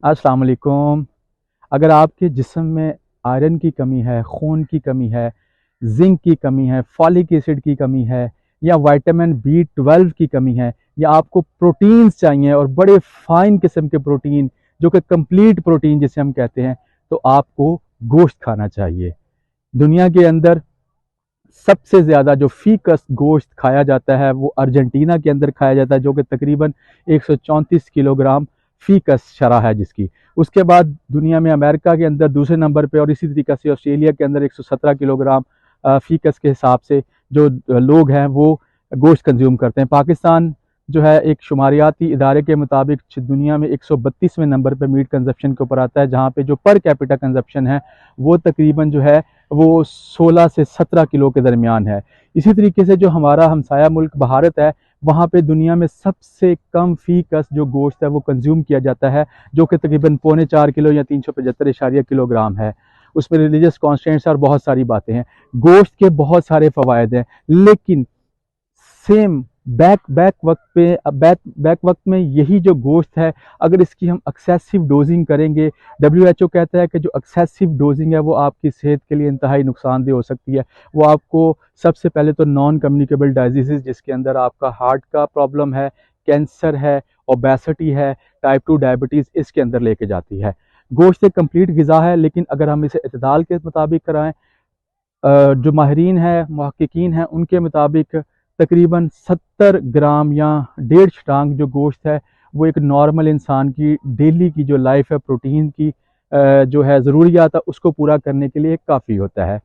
अस्सलाम वालेकुम। अगर आपके जिस्म में आयरन की कमी है, खून की कमी है, जिंक की कमी है, फॉलिक एसिड की कमी है, या विटामिन B12 की कमी है, या आपको प्रोटीन्स चाहिए और बड़े फाइन किस्म के प्रोटीन जो कि कंप्लीट प्रोटीन जिसे हम कहते हैं, तो आपको गोश्त खाना चाहिए। दुनिया के अंदर सबसे ज़्यादा जो फीकस गोश्त खाया जाता है वो अर्जेंटीना के अंदर खाया जाता है, जो कि तकरीबन 134 किलोग्राम फीकस शरह है जिसकी। उसके बाद दुनिया में अमेरिका के अंदर दूसरे नंबर पे, और इसी तरीके से ऑस्ट्रेलिया के अंदर 117 किलोग्राम फीकस के हिसाब से जो लोग हैं वो गोश्त कंज्यूम करते हैं। पाकिस्तान जो है एक शुमारियाती इदारे के मुताबिक दुनिया में 132वें नंबर पर मीट कंजप्शन के ऊपर आता है, जहाँ पे जो पर कैपिटा कंजप्शन है वो तकरीबन जो है वो 16 से 17 किलो के दरमियान है। इसी तरीके से जो हमारा हमसाया मुल्क भारत है, वहाँ पे दुनिया में सबसे कम फीकस जो गोश्त है वो कंज्यूम किया जाता है, जो कि तकरीबन 4.25 किलो या 375 किलोग्राम है। उसमें रिलीजियस कॉन्स्टेंट्स और बहुत सारी बातें हैं। गोश्त के बहुत सारे फ़वाइद हैं, लेकिन सेम बैक वक्त में यही जो गोश्त है, अगर इसकी हम एक्सेसिव डोजिंग करेंगे, WHO कहता है कि जो एक्सेसिव डोजिंग है वो आपकी सेहत के लिए इंतहाई नुकसानदेह हो सकती है। वो आपको सबसे पहले तो नॉन कम्युनिकेबल डायजीज़, जिसके अंदर आपका हार्ट का प्रॉब्लम है, कैंसर है, ओबेसिटी है, टाइप 2 डायबिटीज़ इसके अंदर लेके जाती है। गोश्त एक कंप्लीट ग़िज़ा है, लेकिन अगर हम इसे इत्दाल के मुताबिक कराएँ, जो माहिरीन हैं, मुहक्किकीन हैं, उनके मुताबिक तकरीबन 70 ग्राम या 1.5 टांग जो गोश्त है वो एक नॉर्मल इंसान की डेली की जो लाइफ है, प्रोटीन की जो है ज़रूरियात है उसको पूरा करने के लिए काफ़ी होता है।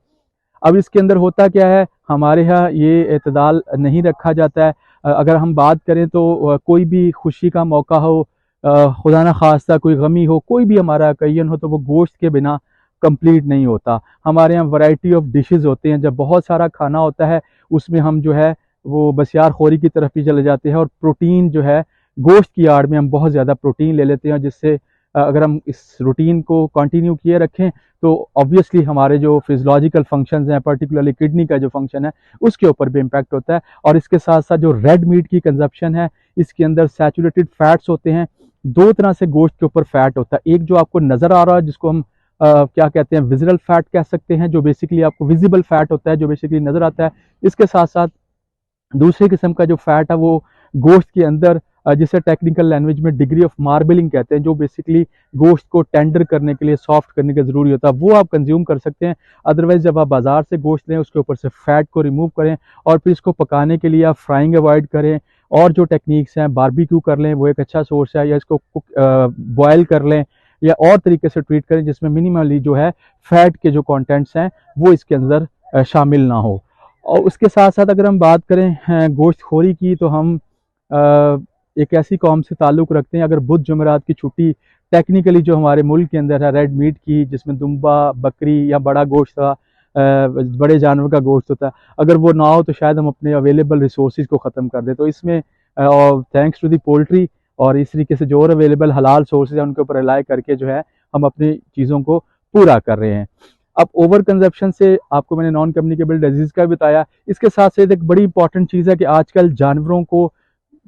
अब इसके अंदर होता क्या है, हमारे यहाँ ये एतदाल नहीं रखा जाता है। अगर हम बात करें तो कोई भी खुशी का मौका हो, खुदा न खास्ता कोई गमी हो, कोई भी हमारा अकैयन हो, तो वो गोश्त के बिना कंप्लीट नहीं होता। हमारे यहाँ वैरायटी ऑफ डिशेस होते हैं, जब बहुत सारा खाना होता है उसमें हम जो है वो बसियार खोरी की तरफ ही चले जाते हैं, और प्रोटीन जो है गोश्त की आड़ में हम बहुत ज़्यादा प्रोटीन ले लेते हैं, जिससे अगर हम इस रूटीन को कंटिन्यू किए रखें तो ऑब्वियसली हमारे जो फिजियोलॉजिकल फंक्शंस हैं, पर्टिकुलरली किडनी का जो फंक्शन है उसके ऊपर भी इम्पैक्ट होता है। और इसके साथ साथ जो रेड मीट की कंजप्शन है, इसके अंदर सैचुरेटेड फैट्स होते हैं। दो तरह से गोश्त के ऊपर फैट होता है, एक जो आपको नज़र आ रहा है जिसको हम क्या कहते हैं, विजुअल फैट कह सकते हैं, जो बेसिकली आपको विजिबल फैट होता है, जो बेसिकली नज़र आता है। इसके साथ साथ दूसरे किस्म का जो फैट है वो गोश्त के अंदर, जिसे टेक्निकल लैंग्वेज में डिग्री ऑफ मार्बलिंग कहते हैं, जो बेसिकली गोश्त को टेंडर करने के लिए, सॉफ्ट करने के ज़रूरी होता है, वो आप कंज्यूम कर सकते हैं। अदरवाइज़ जब आप बाज़ार से गोश्त लें उसके ऊपर से फ़ैट को रिमूव करें, और फिर इसको पकाने के लिए आप फ्राइंग अवॉइड करें, और जो टेक्निक्स हैं बारबेक्यू कर लें, वो एक अच्छा सोर्स है, या इसको बॉयल कर लें, या और तरीके से ट्रीट करें जिसमें मिनिमली जो है फ़ैट के जो कॉन्टेंट्स हैं वो इसके अंदर शामिल ना हो। और उसके साथ साथ अगर हम बात करें गोश्त खोरी की, तो हम एक ऐसी कौम से ताल्लुक़ रखते हैं, अगर बुध जुमेरात की छुट्टी टेक्निकली जो हमारे मुल्क के अंदर है रेड मीट की, जिसमें दुम्बा, बकरी या बड़ा गोश्त का बड़े जानवर का गोश्त होता है, अगर वो ना हो तो शायद हम अपने अवेलेबल रिसोर्सेज को ख़त्म कर दें। तो इसमें और थैंक्स टू दी पोल्ट्री और इस तरीके से जो और अवेलेबल हलाल सोर्सेज हैं उनके ऊपर रिलाई करके जो है हम अपनी चीज़ों को पूरा कर रहे हैं। अब ओवर कंजप्शन से आपको मैंने नॉन कम्युनिकेबल डिजीज़ का बताया। इसके साथ साथ एक बड़ी इंपॉर्टेंट चीज़ है कि आजकल जानवरों को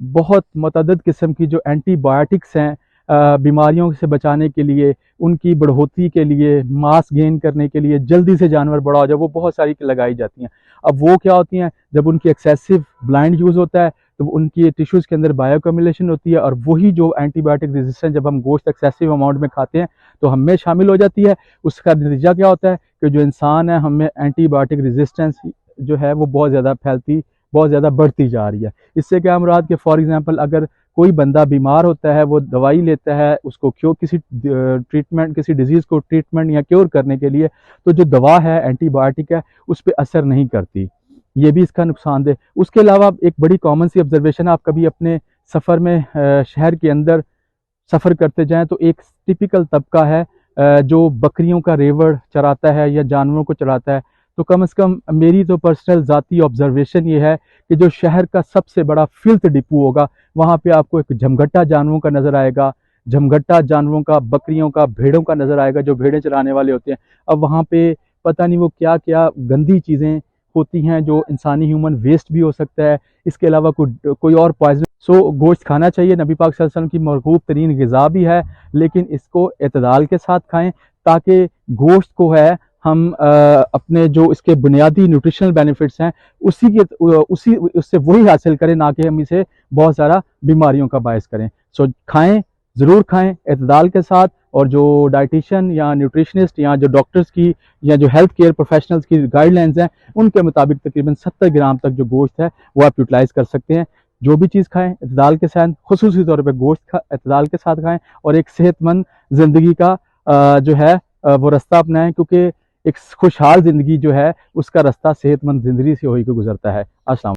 बहुत मतअद्दद किस्म की जो एंटीबायोटिक्स हैं, बीमारियों से बचाने के लिए, उनकी बढ़ोतरी के लिए, मास गेन करने के लिए, जल्दी से जानवर बड़ा हो जाए, वो बहुत सारी लगाई जाती हैं। अब वो क्या होती हैं, जब उनकी एक्सेसिव ब्लाइंड यूज़ होता है तो उनकी टिश्यूज़ के अंदर बायोकम्युलेशन होती है, और वही जो एंटीबायोटिक रेजिस्टेंस जब हम गोश्त एक्सेसिव अमाउंट में खाते हैं तो हम में शामिल हो जाती है। उसका नतीजा क्या होता है कि जो इंसान है, हमें एंटीबायोटिक रेजिस्टेंस जो है वो बहुत ज़्यादा फैलती, बहुत ज़्यादा बढ़ती जा रही है। इससे क्या मुराद कि फॉर एग्जांपल अगर कोई बंदा बीमार होता है, वो दवाई लेता है उसको क्योर किसी ट्रीटमेंट, किसी डिजीज़ को ट्रीटमेंट या क्योर करने के लिए, तो जो दवा है, एंटीबायोटिक है, उस पर असर नहीं करती। ये भी इसका नुकसानदेह। उसके अलावा एक बड़ी कॉमन सी ऑब्जर्वेशन, आप कभी अपने सफ़र में शहर के अंदर सफ़र करते जाएँ तो एक टिपिकल तबका है जो बकरियों का रेवड़ चराता है या जानवरों को चराता है। तो कम से कम मेरी तो पर्सनल ज़ाती ऑब्जर्वेशन ये है कि जो शहर का सबसे बड़ा फिल्थ डिपो होगा, वहाँ पे आपको एक झमघट्टा जानवरों का नज़र आएगा, झमघट्टा जानवरों का, बकरियों का, भेड़ों का नज़र आएगा, जो भेड़ें चराने वाले होते हैं। अब वहाँ पे पता नहीं वो क्या क्या गंदी चीज़ें होती हैं, जो इंसानी ह्यूमन वेस्ट भी हो सकता है, इसके अलावा कोई और पॉइजन सो गोश्त खाना चाहिए, नबी पाक सल्लल्लाहु अलैहि वसल्लम की मरगूब तरीन ग़िज़ा भी है, लेकिन इसको एतदाल के साथ खाएं ताकि गोश्त को है हम अपने जो इसके बुनियादी न्यूट्रिशनल बेनिफिट्स हैं उसी उससे वही हासिल करें, ना कि हम इसे बहुत ज़्यादा बीमारियों का बायस करें। सो खाएं, ज़रूर खाएं एतदाल के साथ, और जो डाइटिशियन या न्यूट्रिशनिस्ट या जो डॉक्टर्स की या जो हेल्थ केयर प्रोफेशनल्स की गाइडलाइंस हैं उनके मुताबिक तकरीबन 70 ग्राम तक जो गोश्त है वो आप यूटिलाइज़ कर सकते हैं। जो भी चीज़ खाएं एतदाल के साथ, खुसूसी तौर पर गोश्त एतदाल के साथ खाएं, और एक सेहतमंद ज़िंदगी का जो है वो रास्ता अपनाएं, क्योंकि एक खुशहाल ज़िंदगी जो है उसका रास्ता सेहतमंद ज़िंदगी से होकर गुजरता है। अस्सलाम।